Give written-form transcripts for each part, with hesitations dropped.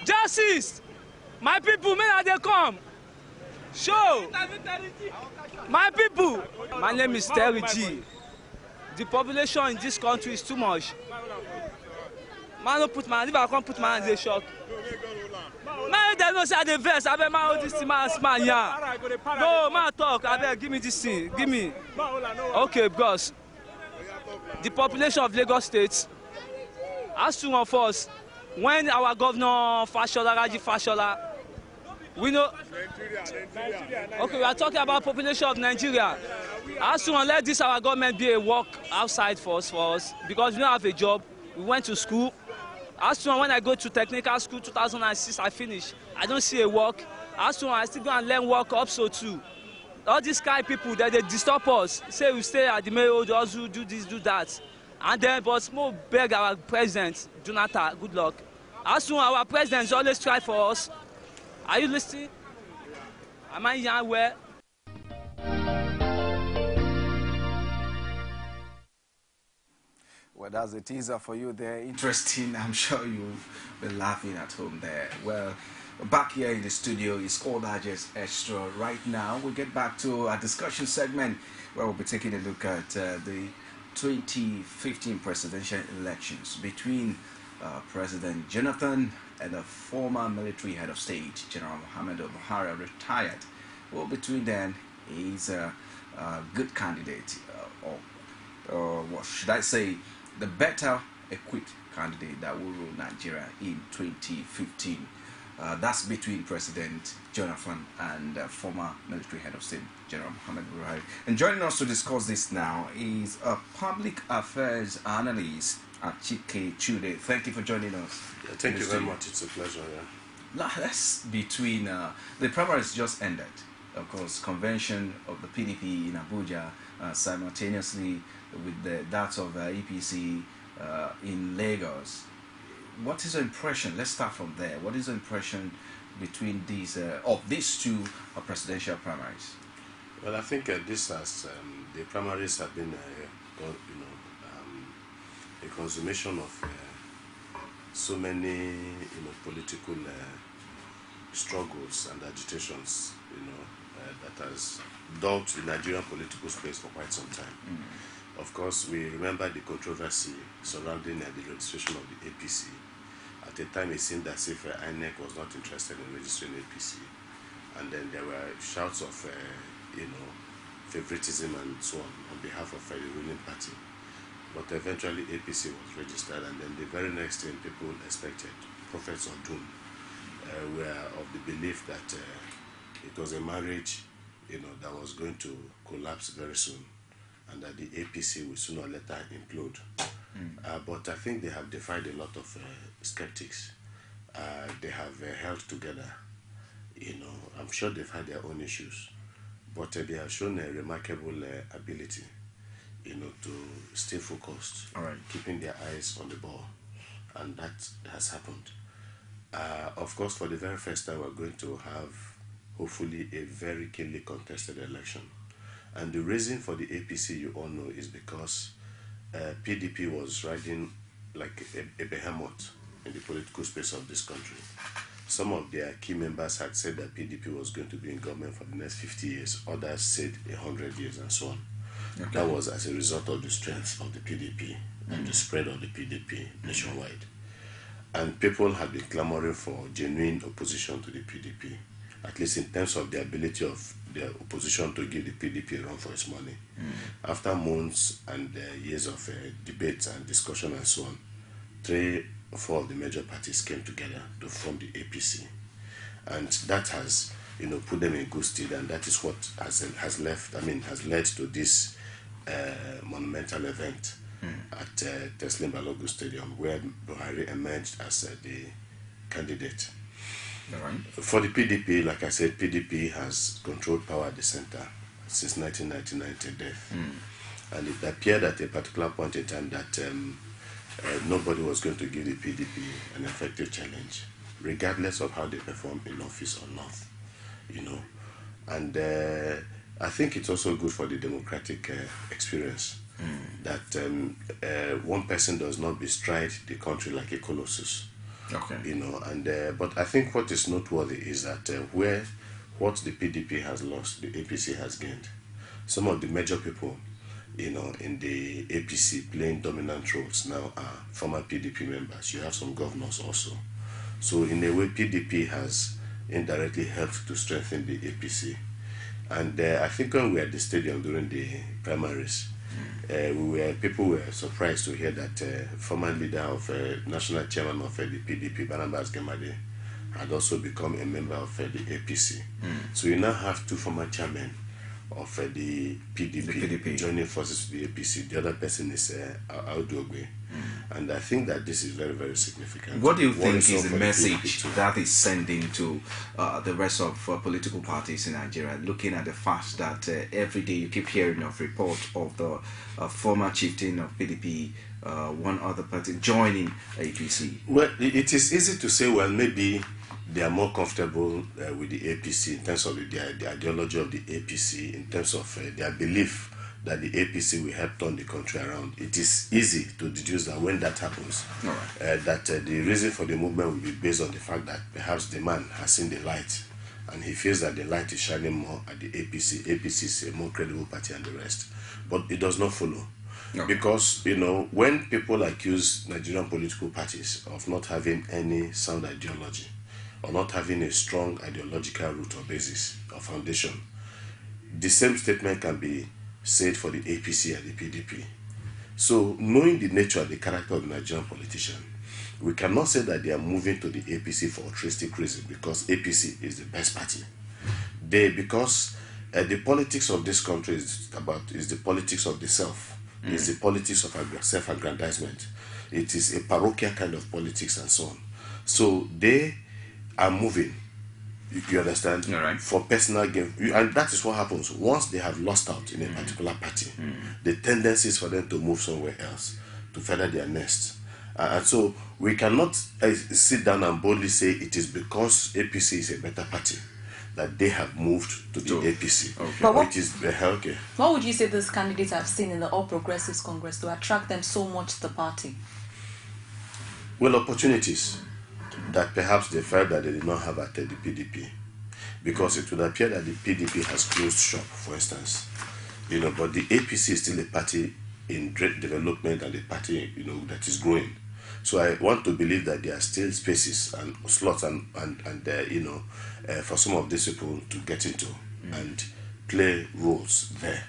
Justice! My people, may they come. Show! My people! My name is Terry G. The population in this country is too much. Man, don't put my hand. If I can't put my hand, they shock. Man, they don't say the verse. I bet man, all this thing, man, yeah. No, man, talk. I bet, give me this thing. Give me. Okay, because the population of Lagos State has to one of us. When our governor Fashola, Raji Fashola, we know. Okay, we are talking about population of Nigeria. As soon as let this our government be a work outside for us because we don't have a job. We went to school. As soon as when I go to technical school 2006, I finish. I don't see a work. As soon as I still go and learn work also too. All these kind of people that they disturb us. Say we stay at the mail, just do this, do that. And then but more beg our president, Jonathan, good luck. As soon as our president always try for us. Are you listening? Am I young where? Well, that's a teaser for you there. Interesting. I'm sure you'll be laughing at home there. Well, back here in the studio is All Digest Extra. Right now, we'll get back to our discussion segment where we'll be taking a look at the 2015 presidential elections between President Jonathan and the former military head of state, General Muhammadu Buhari, retired. Well, between them, he's a good candidate, or what should I say, the better equipped candidate that will rule Nigeria in 2015. That's between President Jonathan and former military head of state, General Muhammadu Buhari. And joining us to discuss this now is a public affairs analyst at Chike Chude. Thank you for joining us. Yeah, thank you very much. It's a pleasure. Yeah. Now, that's between the primaries just ended. Of course, convention of the PDP in Abuja simultaneously with that of EPC in Lagos. What is your impression? Let's start from there. What is the impression between these of these two presidential primaries? Well, I think this has the primaries have been a consummation of so many political struggles and agitations that has dogged the Nigerian political space for quite some time. Of course, we remember the controversy surrounding the registration of the APC. At the time, it seemed as if INEC was not interested in registering APC, and then there were shouts of favoritism and so on behalf of the ruling party. But eventually APC was registered, and then the very next thing people expected, prophets of doom, were of the belief that it was a marriage that was going to collapse very soon, and that the APC would sooner or later implode. But I think they have defied a lot of skeptics. They have held together. I'm sure they've had their own issues, but they have shown a remarkable ability to stay focused, keeping their eyes on the ball, and that has happened. Of course, for the very first time, we're going to have, hopefully, a very keenly contested election. And the reason for the APC, you all know, is because PDP was riding like a behemoth in the political space of this country. Some of their key members had said that PDP was going to be in government for the next 50 years. Others said 100 years and so on. Okay. That was as a result of the strength of the PDP and the spread of the PDP nationwide. And people have been clamoring for genuine opposition to the PDP, at least in terms of the ability of the opposition to give the PDP a run for its money. After months and years of debates and discussion and so on, 3 or 4 of the major parties came together to form the APC. And that has put them in good stead, and that is what has led to this monumental event at Teslim Balogun Stadium, where Buhari emerged as the candidate. For the PDP, like I said, PDP has controlled power at the center since 1999 to death. And it appeared at a particular point in time that nobody was going to give the PDP an effective challenge, regardless of how they perform in office or not. And I think it's also good for the democratic experience that one person does not bestride the country like a colossus. Okay. You know, and but I think what is noteworthy is that what the PDP has lost, the APC has gained. Some of the major people, you know, in the APC playing dominant roles now are former PDP members. You have some governors also. So in a way, PDP has indirectly helped to strengthen the APC. And I think when we were at the stadium during the primaries, people were surprised to hear that former leader of national chairman of the PDP, Barnabas Gemade, had also become a member of the APC. So you now have two former chairmen of the PDP joining forces with the APC. The other person is Auduogbe. And I think that this is very, very significant. What do you think is the message that is sending to the rest of political parties in Nigeria, looking at the fact that every day you keep hearing of reports of the former chieftain of PDP, one other party joining APC? Well, it is easy to say, well, maybe they are more comfortable with the APC in terms of the ideology of the APC, in terms of their belief that the APC will help turn the country around. It is easy to deduce that when that happens, that the reason for the movement will be based on the fact that perhaps the man has seen the light and he feels that the light is shining more at the APC. APC is a more credible party than the rest. But it does not follow. Because, you know, when people accuse Nigerian political parties of not having any sound ideology or not having a strong ideological root or basis or foundation, the same statement can be said for the APC and the PDP. So, knowing the nature and the character of the Nigerian politician, we cannot say that they are moving to the APC for altruistic reasons because APC is the best party. Because the politics of this country is the politics of the self. It's the politics of self-aggrandizement. It is a parochial kind of politics and so on. So they are moving, you understand, for personal gain. And that is what happens. Once they have lost out in a particular party, the tendency is for them to move somewhere else, to feather their nest. And so we cannot sit down and boldly say it is because APC is a better party that they have moved to the APC. But what would you say these candidates have seen in the All Progressives Congress to attract them so much to the party? Well, opportunities that perhaps they felt that they did not have at the PDP. Because it would appear that the PDP has closed shop, for instance. You know, but the APC is still a party in great development and a party, you know, that is growing. So I want to believe that there are still spaces and slots and for some of these people to get into and play roles there.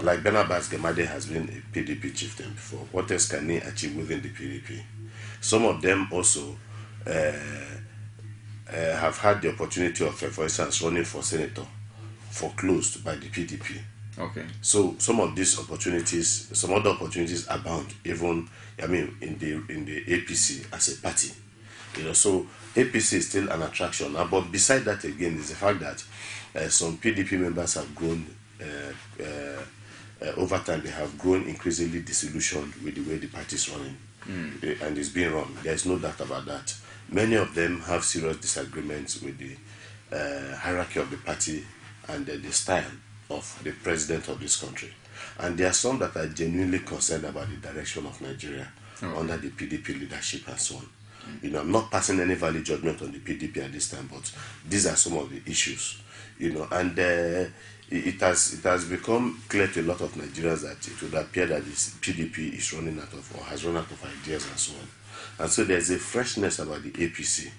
Like Barnabas Gemade has been a PDP chieftain before. What else can he achieve within the PDP? Some of them also have had the opportunity of, for instance, running for senator foreclosed by the PDP. So some of these opportunities, some other opportunities abound, even in the APC as a party. You know, so APC is still an attraction. But beside that, again, is the fact that some PDP members have grown over time. They have grown increasingly disillusioned with the way the party is running, and it's being run. There is no doubt about that. Many of them have serious disagreements with the hierarchy of the party and the style of the president of this country. And there are some that are genuinely concerned about the direction of Nigeria under the PDP leadership and so on. You know, I'm not passing any value judgment on the PDP at this time, but these are some of the issues. You know, and it has become clear to a lot of Nigerians that it would appear that this PDP is running out of, or has run out of ideas and so on. And so there's a freshness about the APC.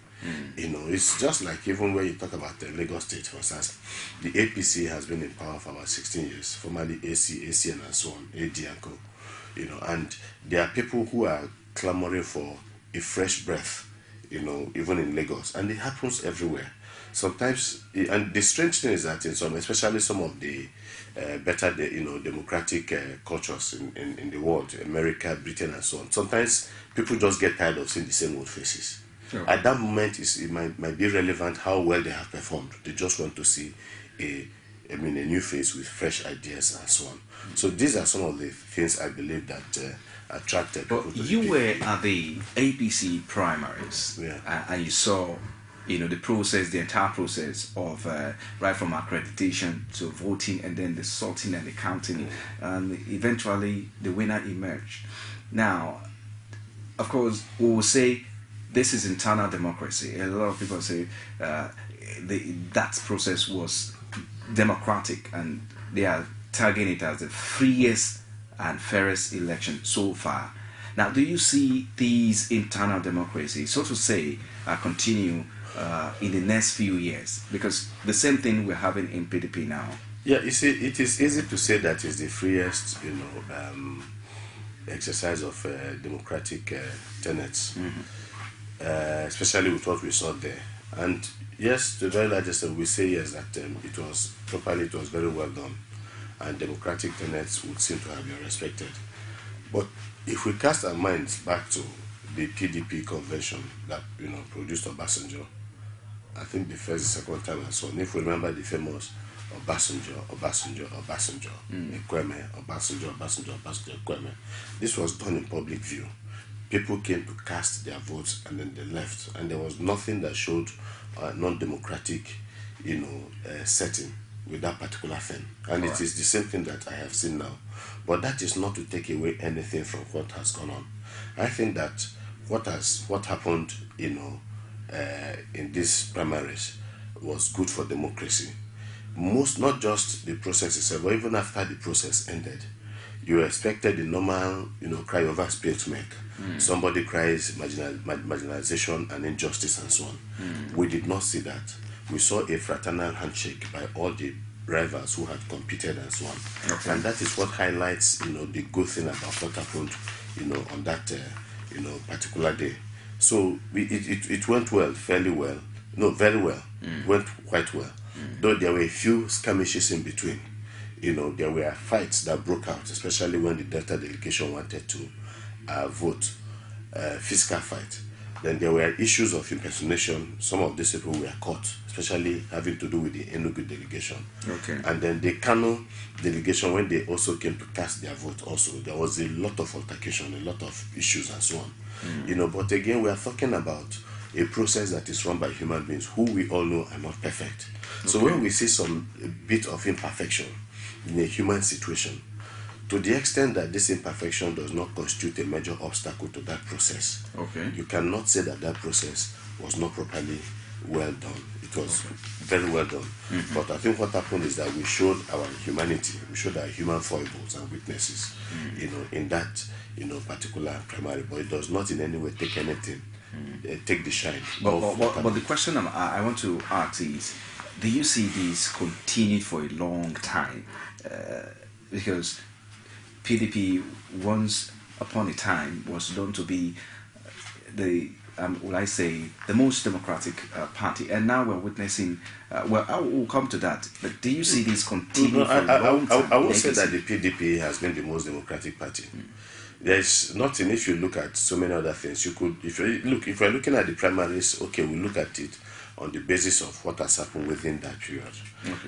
You know, it's just like even when you talk about the Lagos State, for instance, the APC has been in power for about 16 years, formerly AC, ACN and so on, AD and Co. You know, and there are people who are clamoring for a fresh breath, you know, even in Lagos, and it happens everywhere. Sometimes, and the strange thing is that in some, especially some of the better, democratic cultures in the world, America, Britain, and so on, sometimes people just get tired of seeing the same old faces. At that moment, it might be relevant how well they have performed. They just want to see a new face with fresh ideas and so on. So these are some of the things I believe that attracted people to the you PDP. were at the APC primaries, and you saw, the process, the entire process of right from accreditation to voting, and then the sorting and the counting, and eventually the winner emerged. Now, of course, we will say this is internal democracy. A lot of people say that process was democratic, and they are tagging it as the freest and fairest election so far. Now, do you see these internal democracies, so to say, continue in the next few years? Because the same thing we're having in PDP now. Yeah, you see, it is easy to say that it's the freest, exercise of democratic tenets, especially with what we saw there. And yes, to a very large extent, we say yes that it was very well done, and democratic tenets would seem to have been respected. But if we cast our minds back to the PDP convention that produced Obasanjo, I think the first, second time and so on. If we remember the famous Obasanjo, Ekweme, Obasanjo, Ekweme. This was done in public view. People came to cast their votes and then they left, and there was nothing that showed non-democratic, setting with that particular thing. And it is the same thing that I have seen now. But that is not to take away anything from what has gone on. I think that what happened, in these primaries was good for democracy. Not just the process itself, but even after the process ended, you expected the normal, cry over spilt milk. Somebody cries marginalization and injustice and so on. We did not see that. We saw a fraternal handshake by all the rivals who had competed and so on. Okay. And that is what highlights, the good thing about what happened, on that, particular day. So it went well, fairly well. No, very well. Went quite well. Though there were a few skirmishes in between. There were fights that broke out, especially when the Delta delegation wanted to vote, fiscal fight. Then there were issues of impersonation. Some of these people were caught, especially having to do with the Enugu delegation. Okay. And then the Kano delegation, when they also came to cast their vote also, there was a lot of altercation, a lot of issues and so on. But again, we are talking about a process that is run by human beings who we all know are not perfect. Okay. So when we see some bit of imperfection in a human situation, to the extent that this imperfection does not constitute a major obstacle to that process, you cannot say that that process was not properly well done. It was very well done. But I think what happened is that we showed our humanity, we showed our human foibles and weaknesses, in that, particular primary. But it does not in any way take anything, take the shine. But the question I want to ask is, do you see this continued for a long time? Because PDP once upon a time was known to be the most democratic party, and now we're witnessing. I will come to that. But do you see this continue for a long time? I will say that the PDP has been the most democratic party. There's nothing. If you look at so many other things, if we're looking at the primaries, we look at it on the basis of what has happened within that period.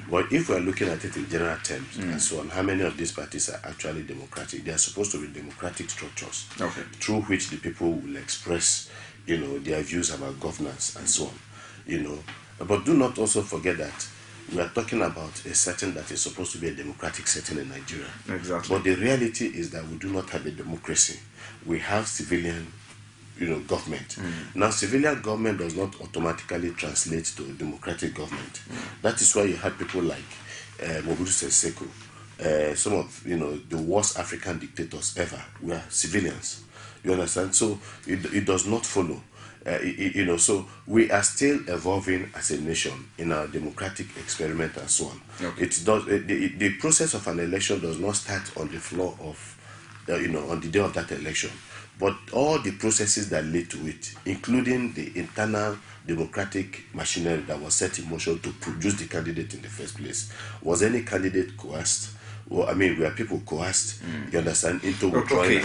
But if we're looking at it in general terms and so on, how many of these parties are actually democratic? They are supposed to be democratic structures through which the people will express, their views about governance and so on. But do not also forget that we are talking about a setting that is supposed to be a democratic setting in Nigeria. Exactly. But the reality is that we do not have a democracy. We have civilian government. Now, civilian government does not automatically translate to a democratic government. That is why you have people like Mobutu Sese Seko, some of the worst African dictators ever were civilians. You understand? So it does not follow. So we are still evolving as a nation in our democratic experiment and so on. The process of an election does not start on the floor of on the day of that election. But all the processes that lead to it, including the internal democratic machinery that was set in motion to produce the candidate in the first place, was any candidate coerced? Well, were people coerced, you understand, into withdrawing?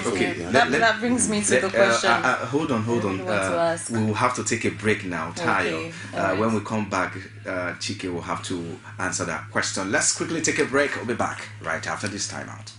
That brings me to the question. Hold on. We will have to take a break now, Tayo. Right. When we come back, Chike will have to answer that question. Let's quickly take a break. We'll be back right after this timeout.